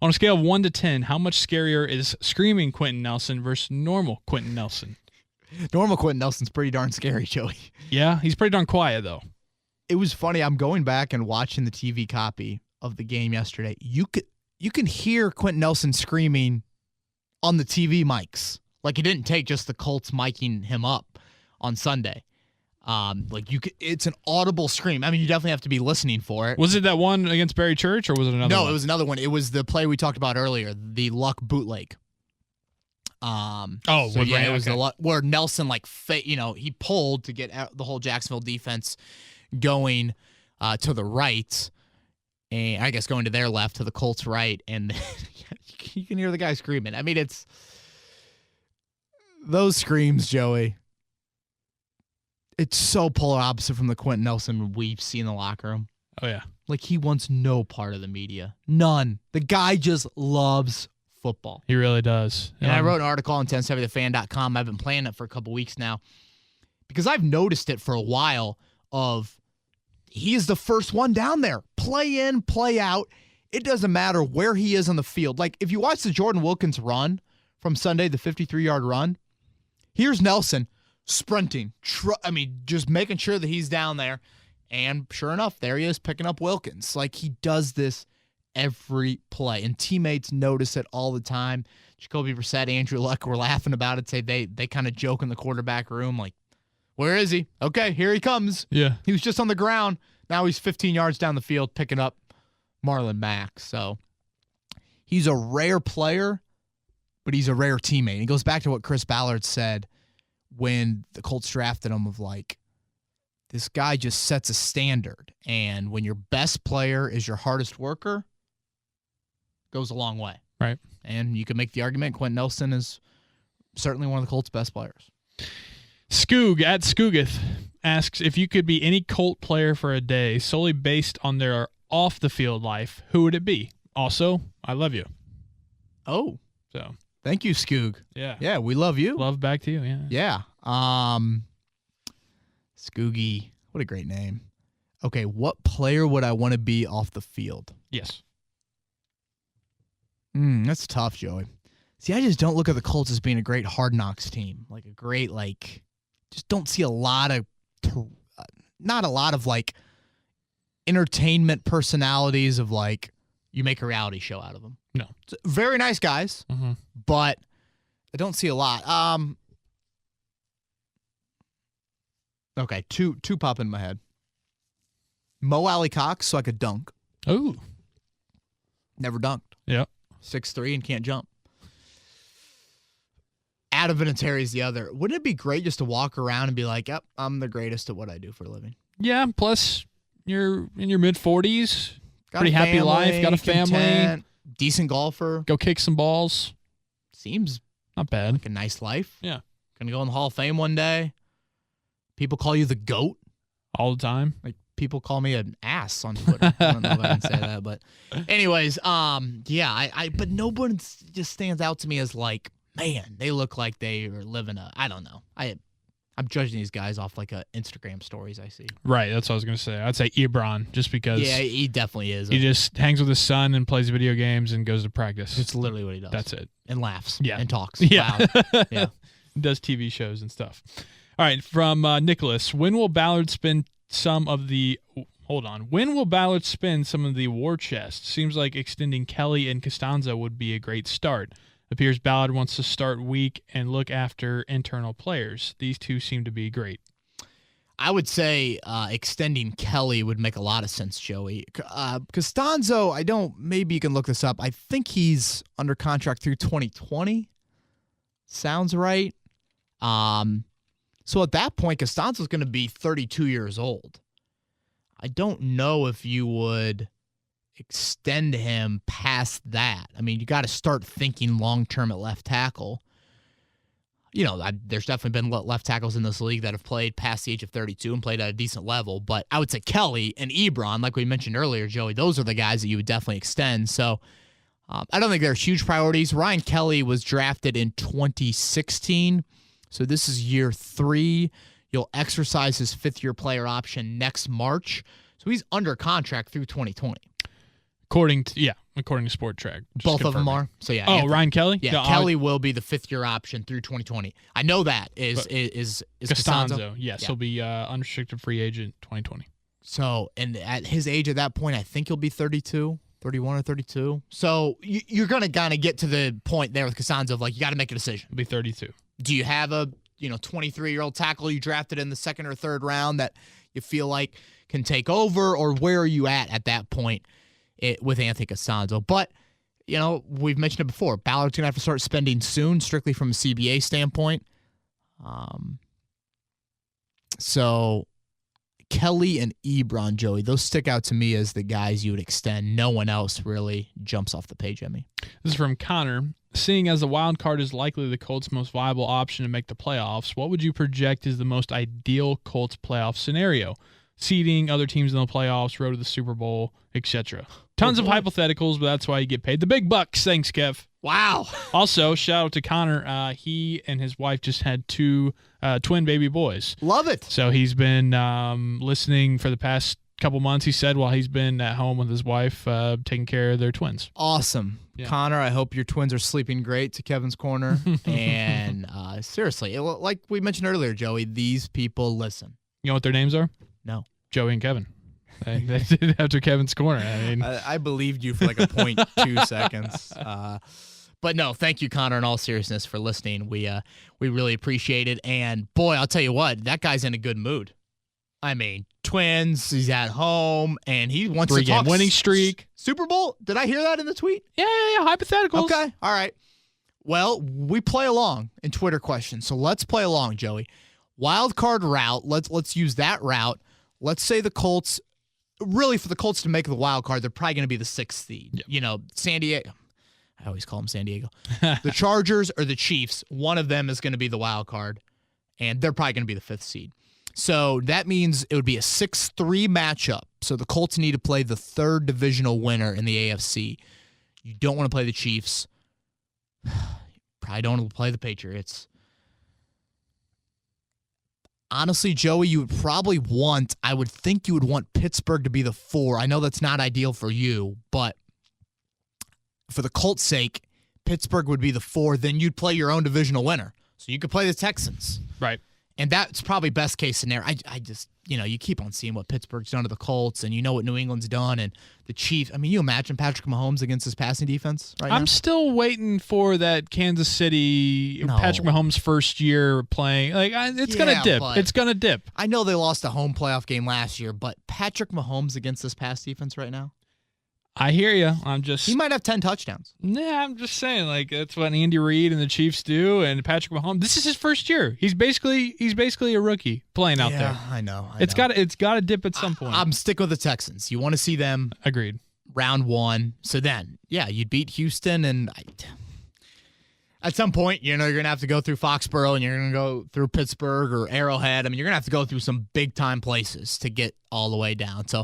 On a scale of 1 to 10, how much scarier is screaming Quinton Nelson versus normal Quinton Nelson? Normal Quinton Nelson's pretty darn scary, Joey. Yeah, he's pretty darn quiet, though. It was funny. I'm going back and watching the TV copy of the game yesterday. You can hear Quinton Nelson screaming on the TV mics. Like, it didn't take just the Colts miking him up on Sunday. It's an audible scream. I mean, you definitely have to be listening for it. Was it that one against Barry Church, or was it another one? No, it was another one. It was the play we talked about earlier, the Luck bootleg. It was the Luck where Nelson he pulled to get the whole Jacksonville defense going to the right, and I guess going to their left to the Colts' right, and you can hear the guy screaming. I mean, it's those screams, Joey. It's so polar opposite from the Quinton Nelson we've seen in the locker room. Oh, yeah. Like, he wants no part of the media. None. The guy just loves football. He really does. And I wrote an article on 1070thefan.com. I've been playing it for a couple weeks now because I've noticed it for a while of he is the first one down there. Play in, play out. It doesn't matter where he is on the field. Like, if you watch the Jordan Wilkins run from Sunday, the 53-yard run, here's Nelson sprinting, just making sure that he's down there. And sure enough, there he is picking up Wilkins. Like, he does this every play, and teammates notice it all the time. Jacoby Brissett, Andrew Luck were laughing about it. Say they kind of joke in the quarterback room, like, where is he? Okay, here he comes. Yeah. He was just on the ground. Now he's 15 yards down the field picking up Marlon Mack. So he's a rare player, but he's a rare teammate. He goes back to what Chris Ballard said when the Colts drafted him of like, this guy just sets a standard. And when your best player is your hardest worker, goes a long way. Right. And you can make the argument Quinton Nelson is certainly one of the Colts' best players. Skoog at Skoogith asks, if you could be any Colt player for a day solely based on their off-the-field life, who would it be? Also, I love you. Oh. So. Thank you, Skoog. Yeah. Yeah, we love you. Love back to you, yeah. Yeah. Skoogie. What a great name. Okay, what player would I want to be off the field? Yes. That's tough, Joey. See, I just don't look at the Colts as being a great Hard Knocks team. Like a great, just don't see not a lot of, entertainment personalities of, you make a reality show out of them. No. Very nice guys, but I don't see a lot. Okay, two pop in my head. Mo Alley Cox, so I could dunk. Oh. Never dunked. Yeah. 6'3" and can't jump. Adam Vinatieri's the other. Wouldn't it be great just to walk around and be like, yep, I'm the greatest at what I do for a living? Yeah, plus you're in your mid-40s. Pretty family, happy life. Got a family. Content, decent golfer. Go kick some balls. Seems not bad. like a nice life. Yeah. Gonna go in the Hall of Fame one day. People call you the GOAT. All the time. Like, people call me an ass on Twitter. I don't know if I can say that, but anyways, yeah, but no one just stands out to me as like, man, they look like they are living I don't know. I'm judging these guys off Instagram stories I see. Right, that's what I was going to say. I'd say Ebron, just because. Yeah, he definitely is. He just hangs with his son and plays video games and goes to practice. It's literally what he does. That's it. And laughs. Yeah. And talks. Yeah. Wow. Yeah. Does TV shows and stuff. All right, from Nicholas, when will Ballard spend some of the war chest? Seems like extending Kelly and Castonzo would be a great start. Appears Ballard wants to start weak and look after internal players. These two seem to be great. I would say extending Kelly would make a lot of sense, Joey. Castonzo, maybe you can look this up. I think he's under contract through 2020. Sounds right. So at that point, Castonzo's going to be 32 years old. I don't know if you would extend him past that. I mean, you got to start thinking long-term at left tackle. You know, there's definitely been left tackles in this league that have played past the age of 32 and played at a decent level. But I would say Kelly and Ebron, like we mentioned earlier, Joey, those are the guys that you would definitely extend. So I don't think they're huge priorities. Ryan Kelly was drafted in 2016. So this is year 3. You'll exercise his 5th-year player option next March. So he's under contract through 2020. According according to Sport Track. Just Both of them confirming. are. So yeah. Oh, Anthony, Ryan Kelly? Yeah, No, Kelly will be the fifth-year option through 2020. I know that is Castonzo. Yes, Yeah. he'll be unrestricted free agent 2020. So, and at his age at that point, I think he'll be 31 or 32. So you're going to kind of get to the point there with Castonzo of like, you got to make a decision. He'll be 32. Do you have a 23-year-old tackle you drafted in the second or third round that you feel like can take over, or where are you at that point with Anthony Castonzo? But, we've mentioned it before. Ballard's going to have to start spending soon, strictly from a CBA standpoint. So Kelly and Ebron, Joey, those stick out to me as the guys you would extend. No one else really jumps off the page at me. This is from Connor. Seeing as the wild card is likely the Colts' most viable option to make the playoffs, what would you project is the most ideal Colts playoff scenario? Seeding, other teams in the playoffs, road to the Super Bowl, etc. Tons of hypotheticals, but that's why you get paid the big bucks. Thanks, Kev. Wow. Also, shout out to Connor. He and his wife just had two twin baby boys. Love it. So he's been listening for the past couple months, he said, while he's been at home with his wife taking care of their twins. Awesome. Yeah. Connor, I hope your twins are sleeping great, to Kevin's corner. And seriously, like we mentioned earlier, Joey, these people listen. You know what their names are? No. Joey and Kevin. They did it after Kevin's corner. I mean, I believed you for like a 0.2 seconds. But no, thank you, Connor, in all seriousness, for listening. We really appreciate it. And boy, I'll tell you what, that guy's in a good mood. I mean, twins, he's at home, and he wants to talk. 3-game winning streak. Super Bowl? Did I hear that in the tweet? Yeah. Hypotheticals. Okay. All right. Well, we play along in Twitter questions, so let's play along, Joey. Wild card route. Let's use that route. Let's say the Colts, really for the Colts to make the wild card, they're probably going to be the 6th seed. Yep. San Diego. I always call them San Diego. The Chargers or the Chiefs, one of them is going to be the wild card, and they're probably going to be the 5th seed. So that means it would be a 6-3 matchup. So the Colts need to play the 3rd divisional winner in the AFC. You don't want to play the Chiefs. Probably don't want to play the Patriots. Honestly, Joey, I would think you would want Pittsburgh to be the 4. I know that's not ideal for you, but for the Colts' sake, Pittsburgh would be the 4. Then you'd play your own divisional winner. So you could play the Texans. Right. And that's probably best case scenario. I just, you keep on seeing what Pittsburgh's done to the Colts, and you know what New England's done, and the Chiefs. I mean, you imagine Patrick Mahomes against his passing defense right now? I'm still waiting for that Kansas City Patrick Mahomes first year playing. Like, it's going to dip. It's going to dip. I know they lost a home playoff game last year, but Patrick Mahomes against this pass defense right now? I hear you. He might have 10 touchdowns. Yeah, I'm just saying, like, that's what Andy Reid and the Chiefs do, and Patrick Mahomes. This is his first year. He's basically a rookie playing out there. I know. It's got to dip at some point. I'm sticking with the Texans. You want to see them. Agreed. Round 1. So then, you'd beat Houston, and at some point, you're going to have to go through Foxborough, and you're going to go through Pittsburgh or Arrowhead. I mean, you're going to have to go through some big-time places to get all the way down. So,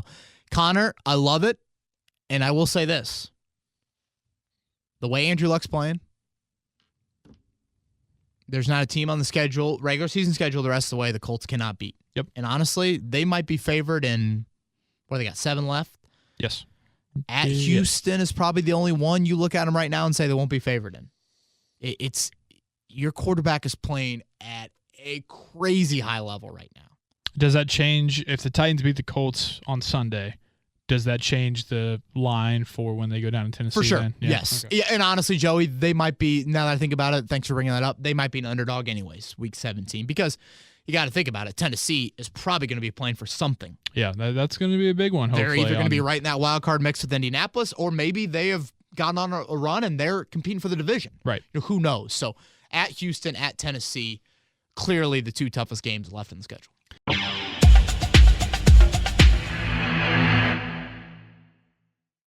Connor, I love it. And I will say this. The way Andrew Luck's playing, there's not a team on the schedule, regular season schedule, the rest of the way the Colts cannot beat. Yep. And honestly, they might be favored in, they got 7 left? Yes. At Houston is probably the only one you look at them right now and say they won't be favored in. It's your quarterback is playing at a crazy high level right now. Does that change if the Titans beat the Colts on Sunday? Does that change the line for when they go down in Tennessee? For sure. Then? Yeah? Yes. Okay. Yeah, and honestly, Joey, they might be, now that I think about it, thanks for bringing that up, they might be an underdog anyways, week 17, because you got to think about it. Tennessee is probably going to be playing for something. Yeah, that's going to be a big one, hopefully. They're either going to be right in that wild card mix with Indianapolis, or maybe they have gotten on a run and they're competing for the division. Right. Who knows? So at Houston, at Tennessee, clearly the 2 toughest games left in the schedule.